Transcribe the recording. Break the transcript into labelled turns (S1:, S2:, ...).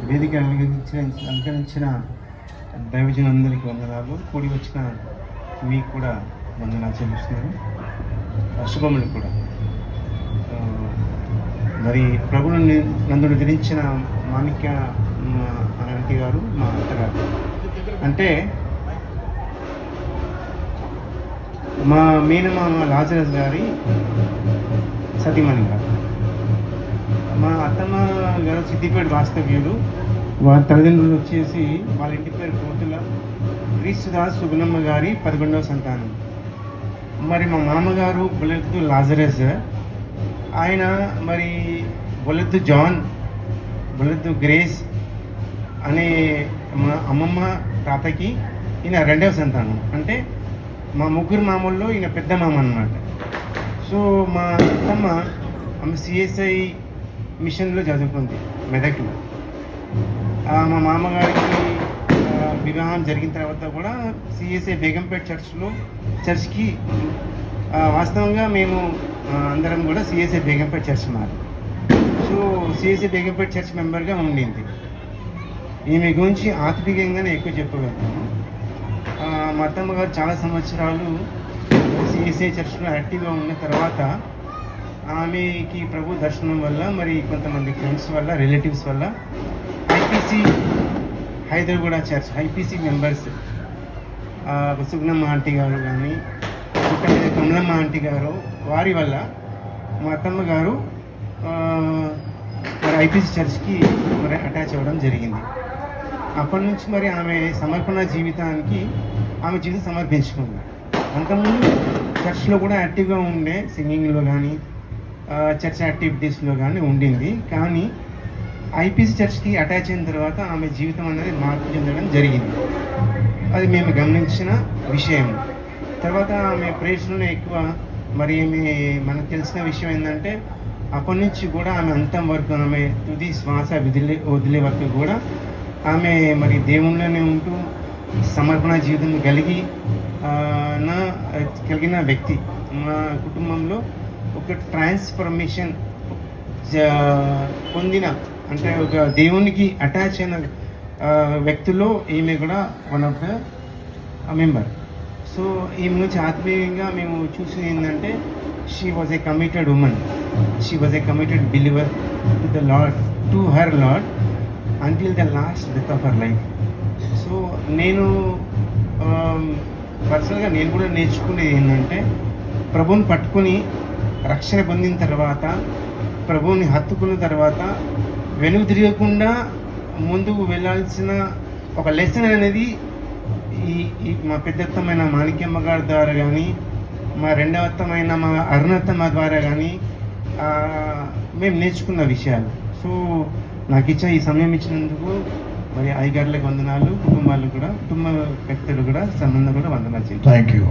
S1: వేదిక అలంకరించిన దైవజనులందరికీ వందనాలు. కూడి వచ్చిన మీకు కూడా వందనాలు చెల్లిస్తున్నాను. శుభములు కూడా. మరి ప్రభువును నందును ధరించిన మాణిక్య ఆంటీ గారు మా అత్తగారు, అంటే మా మేనమామ లాజరస్ గారి సతీమణి గారు. మా అత్తమ్మ గారు సిద్దిపేట వాస్తవ్యులు. వారి తల్లిదండ్రులు వచ్చేసి వాళ్ళ ఇంటి పేరు కోతుల క్రీస్తుదాస్ సుగుణమ్మ గారి 11వ సంతానం. మరి మా మామగారు బొలెద్దు లాజరస్, ఆయన మరి బొలెద్దు జాన్, బొలెద్దు గ్రేస్ అనే మా అమ్మమ్మ తాతకి ఈయన 2వ సంతానం. అంటే మా ముగ్గురు మామూల్లో ఈయన పెద్ద మామ అన్నమాట. సో మా అత్తమ్మ ఆమె సిఎస్ఐ మిషన్లో చదువుకుంది మెదక్లో. మా మామగారికి వివాహం జరిగిన తర్వాత కూడా సిఎస్ఐ బేగంపేట చర్చ్కి వాస్తవంగా మేము అందరం కూడా సిఎస్ఐ బేగంపేట చర్చ్ మాది. సో సిఎస్ఐ బేగంపేట చర్చ్ మెంబర్గా ఉండింది. ఈమె గురించి ఆత్మీయంగానే ఎక్కువ చెప్పగలుగుతాను. మా అత్తమ్మ గారు చాలా సంవత్సరాలు సిఎస్ఐ చర్చ్లో యాక్టివ్గా ఉన్న తర్వాత ఆమెకి ప్రభు దర్శనం వల్ల, మరి కొంతమంది ఫ్రెండ్స్ వల్ల, రిలేటివ్స్ వల్ల IPC Hyderabad church IPC members Sugunamma aunty గారు కానీ, కమలమ్మ ఆంటీ గారు, వారి వల్ల మా అత్తమ్మ గారు మరి ఐపీసీ చర్చ్కి మరి అటాచ్ అవ్వడం జరిగింది. అప్పటి నుంచి మరి ఆమె సమర్పణ జీవితానికి ఆమె జీవితం సమర్పించుకుంది. అంతకుముందు చర్చ్లో కూడా యాక్టివ్గా ఉండే, సింగింగ్లో కానీ చర్చ్ యాక్టివిటీస్లో కానీ ఉండింది. కానీ ఐపీసీ చర్చ్కి అటాచ్ అయిన తర్వాత ఆమె జీవితం అనేది మార్పు చెందడం జరిగింది. అది మేము గమనించిన విషయం. తర్వాత ఆమె ప్రేయర్స్లోనే ఎక్కువ, మరి మనకు తెలిసిన విషయం ఏంటంటే అప్పటి నుంచి కూడా ఆమె అంతం వరకు, ఆమె తుది శ్వాస వదిలే వరకు కూడా ఆమె మరి దేవుళ్ళనే ఉంటూ సమర్పణ జీవితం కలిగిన వ్యక్తి. మా కుటుంబంలో ఒక ట్రాన్స్ఫర్మేషన్ పొందిన, అంటే ఒక దేవునికి అటాచ్ అయిన వ్యక్తుల్లో ఈమె కూడా one of the member. So ఈమె నుంచి ఆత్మీయంగా మేము చూసింది ఏంటంటే she was a committed women, she was a committed believer to the lord, to her lord until the last breath of her life. So నేను పర్సనల్గా నేను కూడా నేర్చుకునేది ఏంటంటే ప్రభువుని పట్టుకుని రక్షణ పొందిన తర్వాత, ప్రభువుని హత్తుకున్న తర్వాత వెనుక తిరగకుండా ముందుకు వెళ్ళాల్సిన ఒక లెసన్ అనేది ఈ మా పెద్దత్తమైన మాణిక్యమ్మ గారి ద్వారా కానీ, మా రెండవత్తమైన మా అరుణత్తమ్మ ద్వారా కానీ మేము నేర్చుకున్న విషయాలు. సో నాకు ఈ సమయం ఇచ్చినందుకు మరి అయ్యగారులకు వందనాలు, కుటుంబ వ్యక్తులు కూడా సంబంధం కూడా వందనాలు.
S2: Thank you.